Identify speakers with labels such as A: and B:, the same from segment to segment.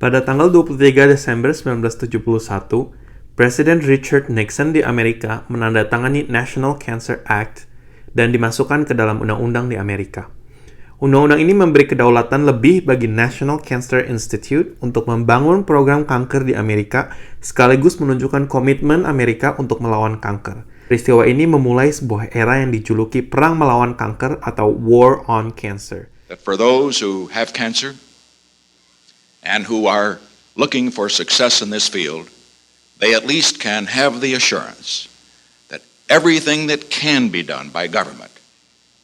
A: Pada tanggal 23 Desember 1971, Presiden Richard Nixon di Amerika menandatangani National Cancer Act dan dimasukkan ke dalam undang-undang di Amerika. Undang-undang ini memberi kedaulatan lebih bagi National Cancer Institute untuk membangun program kanker di Amerika, sekaligus menunjukkan komitmen Amerika untuk melawan kanker. Peristiwa ini memulai sebuah era yang dijuluki Perang Melawan Kanker atau War on Cancer.
B: That for those who have cancer and who are looking for success in this field, they at least can have the assurance that everything that can be done by government,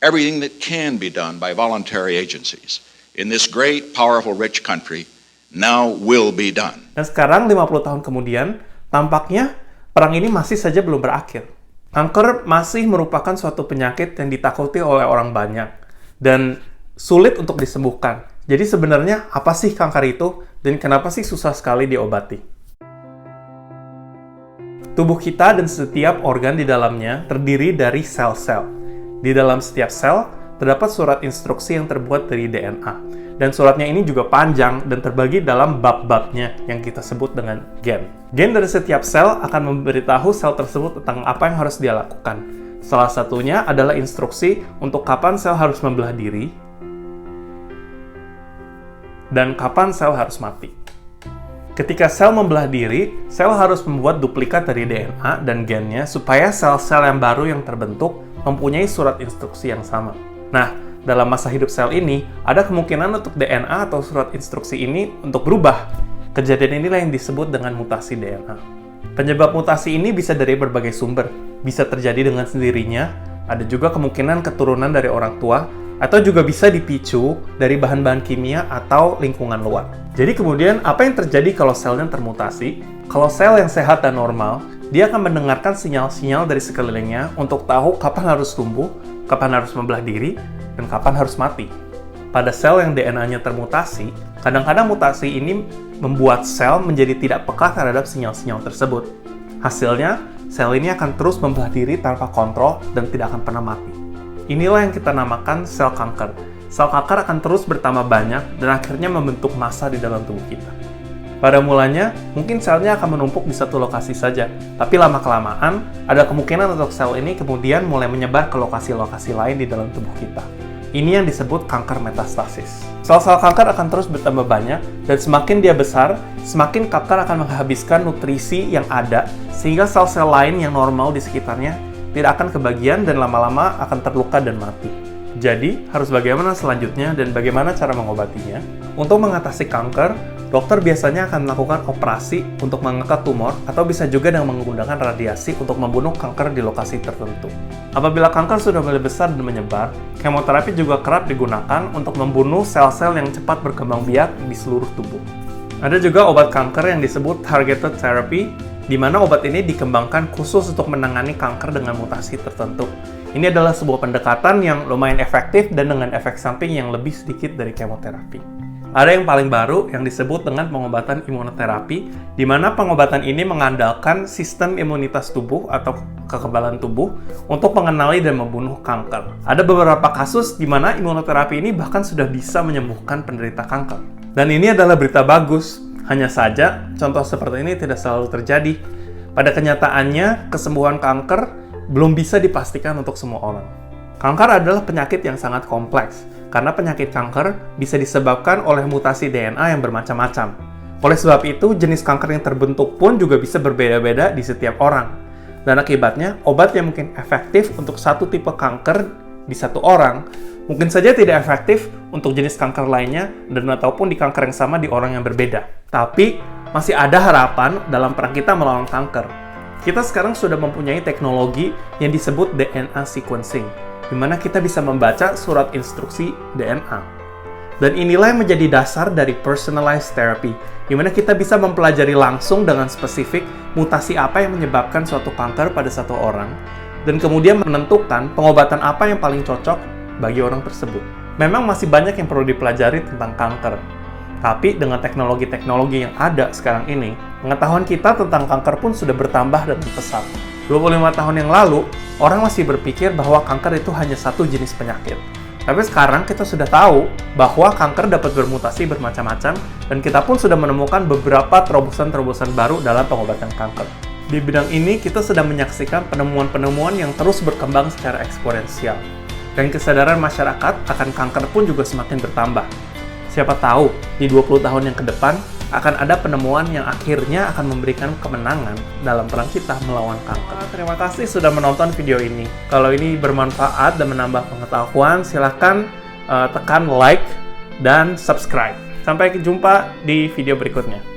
B: everything that can be done by voluntary agencies in this great, powerful, rich country now will be done.
A: Dan sekarang 50 tahun kemudian, tampaknya perang ini masih saja belum berakhir. Kanker masih merupakan suatu penyakit yang ditakuti oleh orang banyak dan sulit untuk disembuhkan. Jadi sebenarnya apa sih kanker itu dan kenapa sih susah sekali diobati? Tubuh kita dan setiap organ di dalamnya terdiri dari sel-sel. Di dalam setiap sel terdapat surat instruksi yang terbuat dari DNA. Dan suratnya ini juga panjang dan terbagi dalam bab-babnya yang kita sebut dengan gen. Gen dari setiap sel akan memberitahu sel tersebut tentang apa yang harus dia lakukan. Salah satunya adalah instruksi untuk kapan sel harus membelah diri dan kapan sel harus mati. Ketika sel membelah diri, sel harus membuat duplikat dari DNA dan gennya supaya sel-sel yang baru yang terbentuk mempunyai surat instruksi yang sama. Nah, dalam masa hidup sel ini, ada kemungkinan untuk DNA atau surat instruksi ini untuk berubah. Kejadian inilah yang disebut dengan mutasi DNA. Penyebab mutasi ini bisa dari berbagai sumber. Bisa terjadi dengan sendirinya, ada juga kemungkinan keturunan dari orang tua, atau juga bisa dipicu dari bahan-bahan kimia atau lingkungan luar. Jadi kemudian, apa yang terjadi kalau selnya termutasi? Kalau sel yang sehat dan normal, dia akan mendengarkan sinyal-sinyal dari sekelilingnya untuk tahu kapan harus tumbuh, kapan harus membelah diri, dan kapan harus mati. Pada sel yang DNA-nya termutasi, kadang-kadang mutasi ini membuat sel menjadi tidak peka terhadap sinyal-sinyal tersebut. Hasilnya, sel ini akan terus membelah diri tanpa kontrol dan tidak akan pernah mati. Inilah yang kita namakan sel kanker. Sel kanker akan terus bertambah banyak dan akhirnya membentuk massa di dalam tubuh kita. Pada mulanya, mungkin selnya akan menumpuk di satu lokasi saja, tapi lama-kelamaan, ada kemungkinan untuk sel ini kemudian mulai menyebar ke lokasi-lokasi lain di dalam tubuh kita. Ini yang disebut kanker metastasis. Sel-sel kanker akan terus bertambah banyak, dan semakin dia besar, semakin kanker akan menghabiskan nutrisi yang ada, sehingga sel-sel lain yang normal di sekitarnya tidak akan kebagian dan lama-lama akan terluka dan mati. Jadi, harus bagaimana selanjutnya dan bagaimana cara mengobatinya? Untuk mengatasi kanker, dokter biasanya akan melakukan operasi untuk mengangkat tumor atau bisa juga dengan menggunakan radiasi untuk membunuh kanker di lokasi tertentu. Apabila kanker sudah mulai besar dan menyebar, kemoterapi juga kerap digunakan untuk membunuh sel-sel yang cepat berkembang biak di seluruh tubuh. Ada juga obat kanker yang disebut targeted therapy, di mana obat ini dikembangkan khusus untuk menangani kanker dengan mutasi tertentu. Ini adalah sebuah pendekatan yang lumayan efektif dan dengan efek samping yang lebih sedikit dari kemoterapi. Ada yang paling baru yang disebut dengan pengobatan imunoterapi, di mana pengobatan ini mengandalkan sistem imunitas tubuh atau kekebalan tubuh untuk mengenali dan membunuh kanker. Ada beberapa kasus di mana imunoterapi ini bahkan sudah bisa menyembuhkan penderita kanker. Dan ini adalah berita bagus, hanya saja contoh seperti ini tidak selalu terjadi. Pada kenyataannya, kesembuhan kanker belum bisa dipastikan untuk semua orang. Kanker adalah penyakit yang sangat kompleks, karena penyakit kanker bisa disebabkan oleh mutasi DNA yang bermacam-macam. Oleh sebab itu, jenis kanker yang terbentuk pun juga bisa berbeda-beda di setiap orang. Dan akibatnya, obat yang mungkin efektif untuk satu tipe kanker di satu orang, mungkin saja tidak efektif untuk jenis kanker lainnya dan ataupun di kanker yang sama di orang yang berbeda. Tapi, masih ada harapan dalam perang kita melawan kanker. Kita sekarang sudah mempunyai teknologi yang disebut DNA sequencing, di mana kita bisa membaca surat instruksi DNA. Dan inilah yang menjadi dasar dari personalized therapy, di mana kita bisa mempelajari langsung dengan spesifik mutasi apa yang menyebabkan suatu kanker pada satu orang, dan kemudian menentukan pengobatan apa yang paling cocok bagi orang tersebut. Memang masih banyak yang perlu dipelajari tentang kanker, tapi dengan teknologi-teknologi yang ada sekarang ini, pengetahuan kita tentang kanker pun sudah bertambah dengan pesat. 25 tahun yang lalu, orang masih berpikir bahwa kanker itu hanya satu jenis penyakit. Tapi sekarang kita sudah tahu bahwa kanker dapat bermutasi bermacam-macam, dan kita pun sudah menemukan beberapa terobosan-terobosan baru dalam pengobatan kanker. Di bidang ini, kita sedang menyaksikan penemuan-penemuan yang terus berkembang secara eksponensial. Dan kesadaran masyarakat akan kanker pun juga semakin bertambah. Siapa tahu, di 20 tahun yang ke depan, akan ada penemuan yang akhirnya akan memberikan kemenangan dalam perang kita melawan kanker. Terima kasih sudah menonton video ini. Kalau ini bermanfaat dan menambah pengetahuan, silahkan tekan like dan subscribe. Sampai jumpa di video berikutnya.